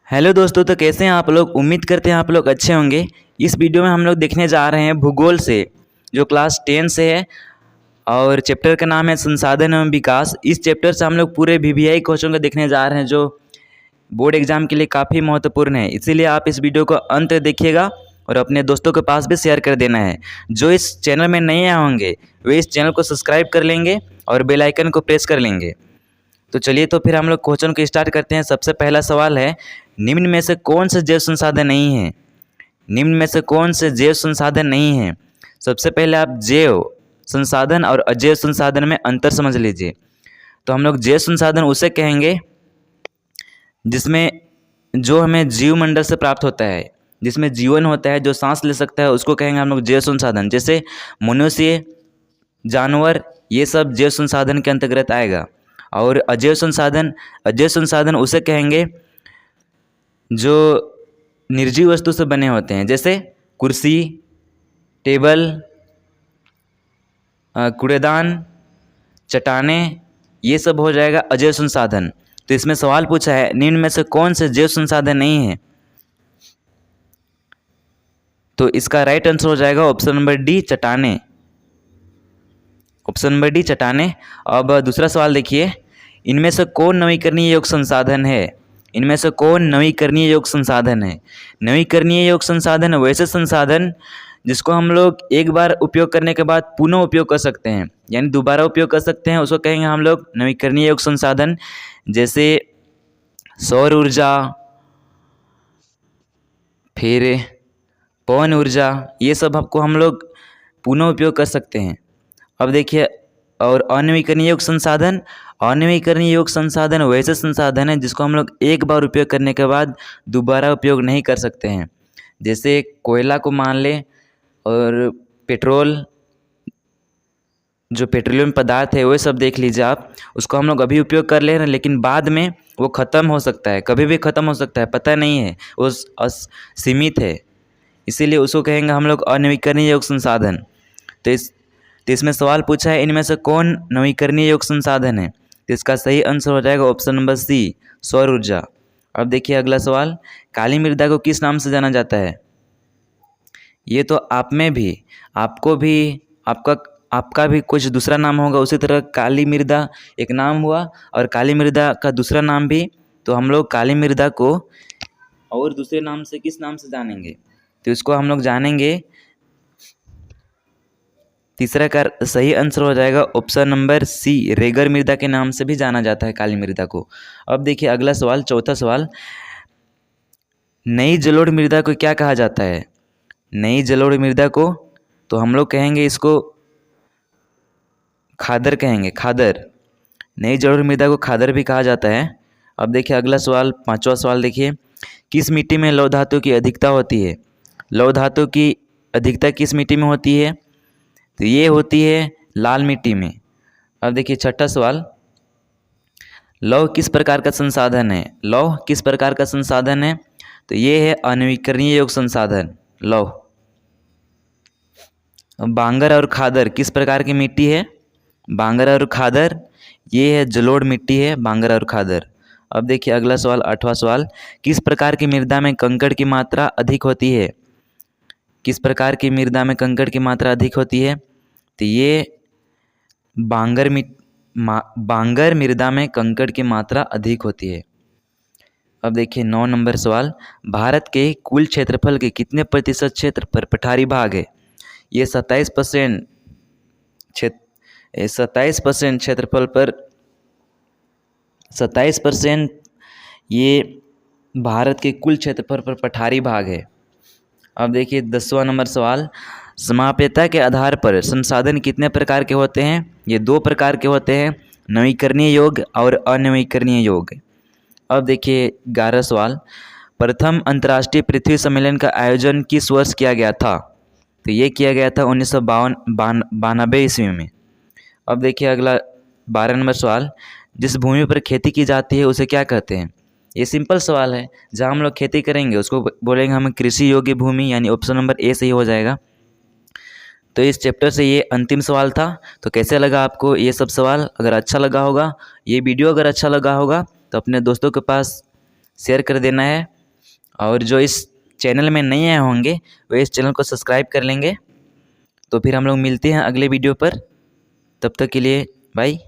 Hello दोस्तों, तो कैसे हैं आप लोग। उम्मीद करते हैं आप लोग अच्छे होंगे। इस वीडियो में हम लोग देखने जा रहे हैं भूगोल से, जो क्लास 10 से है और चैप्टर का नाम है संसाधन एवं विकास। इस चैप्टर से हम लोग पूरे वीवीआई क्वेश्चन को देखने जा रहे हैं, जो बोर्ड एग्जाम के लिए काफ़ी महत्वपूर्ण है। इसीलिए आप इस वीडियो को अंत तक देखिएगा और अपने दोस्तों के पास भी शेयर कर देना है। जो इस चैनल में नए आए होंगे वे इस चैनल को सब्सक्राइब कर लेंगे और बेल आइकन को प्रेस कर लेंगे। तो चलिए, तो फिर हम लोग क्वेश्चन को स्टार्ट करते हैं। सबसे पहला सवाल है, निम्न में से कौन से जैव संसाधन नहीं है। निम्न में से कौन से जैव संसाधन नहीं है। सबसे पहले आप जैव संसाधन और अजैव संसाधन में अंतर समझ लीजिए। तो हम लोग जैव संसाधन उसे कहेंगे जिसमें जो हमें जीवमंडल से प्राप्त होता है, जिसमें जीवन होता है, जो सांस ले सकता है, उसको कहेंगे हम लोग जैव संसाधन। जैसे मनुष्य, जानवर, ये सब जैव संसाधन के अंतर्गत आएगा। और अजैव संसाधन उसे कहेंगे जो निर्जीव वस्तु से बने होते हैं, जैसे कुर्सी, टेबल, कूड़ेदान, चट्टाने, ये सब हो जाएगा अजैव संसाधन। तो इसमें सवाल पूछा है, निम्न में से कौन से जैव संसाधन नहीं है। तो इसका राइट आंसर हो जाएगा ऑप्शन नंबर डी, चट्टाने। ऑप्शन नंबर डी, चट्टाने। अब दूसरा सवाल देखिए, इनमें से कौन नवीकरणीय योग्य संसाधन है। इनमें से कौन नवीकरणीय योग्य संसाधन है। नवीकरणीय योग्य संसाधन वैसे संसाधन जिसको हम लोग एक बार उपयोग करने के बाद पुनः उपयोग कर सकते हैं, यानी दोबारा उपयोग कर सकते हैं, उसको कहेंगे हम लोग नवीकरणीय योग्य संसाधन। जैसे सौर ऊर्जा, फिर पवन ऊर्जा, ये सब आपको हम लोग पुनः उपयोग कर सकते हैं। अब देखिए, और अनवीकरणीय योग्य संसाधन, अनवीकरणीय योग्य संसाधन वैसे संसाधन है जिसको हम लोग एक बार उपयोग करने के बाद दोबारा उपयोग नहीं कर सकते हैं। जैसे कोयला को मान लें, और पेट्रोल, जो पेट्रोलियम पदार्थ है वो सब देख लीजिए आप, उसको हम लोग अभी उपयोग कर ले रहे हैं, लेकिन बाद में वो ख़त्म हो सकता है, कभी भी ख़त्म हो सकता है, पता नहीं है, वो सीमित है। इसीलिए उसको कहेंगे हम लोग अनवीकरणीय योग्य संसाधन। तो इसमें सवाल पूछा है, इनमें से कौन नवीकरणीय योग्य संसाधन है। तो इसका सही आंसर हो जाएगा ऑप्शन नंबर सी, सौर ऊर्जा। अब देखिए अगला सवाल, काली मृदा को किस नाम से जाना जाता है। ये तो आप में भी, आपको भी, आपका भी कुछ दूसरा नाम होगा। उसी तरह काली मृदा एक नाम हुआ और काली मृदा का दूसरा नाम भी। तो हम लोग काली मृदा को और दूसरे नाम से किस नाम से जानेंगे। तो इसको हम लोग जानेंगे, तीसरा का सही आंसर हो जाएगा ऑप्शन नंबर सी, रेगर मृदा के नाम से भी जाना जाता है काली मृदा को। अब देखिए अगला सवाल, चौथा सवाल, नई जलोढ़ मृदा को क्या कहा जाता है। नई जलोढ़ मृदा को तो हम लोग कहेंगे इसको खादर कहेंगे, खादर। नई जलोढ़ मृदा को खादर भी कहा जाता है। अब देखिए अगला सवाल, पांचवा सवाल देखिए, किस मिट्टी में लौह धातु की अधिकता होती है। लौह धातु की अधिकता किस मिट्टी में होती है। तो ये होती है लाल मिट्टी में। अब देखिए छठा सवाल, लौह किस प्रकार का संसाधन है। लौह किस प्रकार का संसाधन है। तो ये है अनवीकरणीय योग्य संसाधन, लौह। बांगर और खादर किस प्रकार की मिट्टी है। बांगर और खादर, ये है जलोढ़ मिट्टी है, बांगर और खादर। अब देखिए अगला सवाल, आठवां सवाल, किस प्रकार की मृदा में कंकड़ की मात्रा अधिक होती है। किस प्रकार की मृदा में कंकड़ की मात्रा अधिक होती है। तो ये बांगर मृदा में कंकड़ की मात्रा अधिक होती है। अब देखिए 9 नंबर सवाल, भारत के कुल क्षेत्रफल के कितने प्रतिशत क्षेत्र पर पठारी भाग है। ये 27% क्षेत्रफल पर 27% ये भारत के कुल क्षेत्रफल पर पठारी भाग है। अब देखिए 10वां नंबर सवाल, समाप्यता के आधार पर संसाधन कितने प्रकार के होते हैं। ये 2 प्रकार के होते हैं, नवीकरणीय योग्य और अनवीकरणीय योग्य। अब देखिए 11 सवाल, प्रथम अंतर्राष्ट्रीय पृथ्वी सम्मेलन का आयोजन किस वर्ष किया गया था। तो ये किया गया था 1992 ईस्वी में। अब देखिए अगला 12 नंबर सवाल, जिस भूमि पर खेती की जाती है उसे क्या कहते हैं। ये सिंपल सवाल है, जहाँ हम लोग खेती करेंगे उसको बोलेंगे हम कृषि योग्य भूमि, यानी ऑप्शन नंबर ए सही हो जाएगा। तो इस चैप्टर से ये अंतिम सवाल था। तो कैसे लगा आपको ये सब सवाल। अगर अच्छा लगा होगा, ये वीडियो अगर अच्छा लगा होगा तो अपने दोस्तों के पास शेयर कर देना है। और जो इस चैनल में नए आए होंगे वो इस चैनल को सब्सक्राइब कर लेंगे। तो फिर हम लोग मिलते हैं अगले वीडियो पर। तब तक के लिए बाय।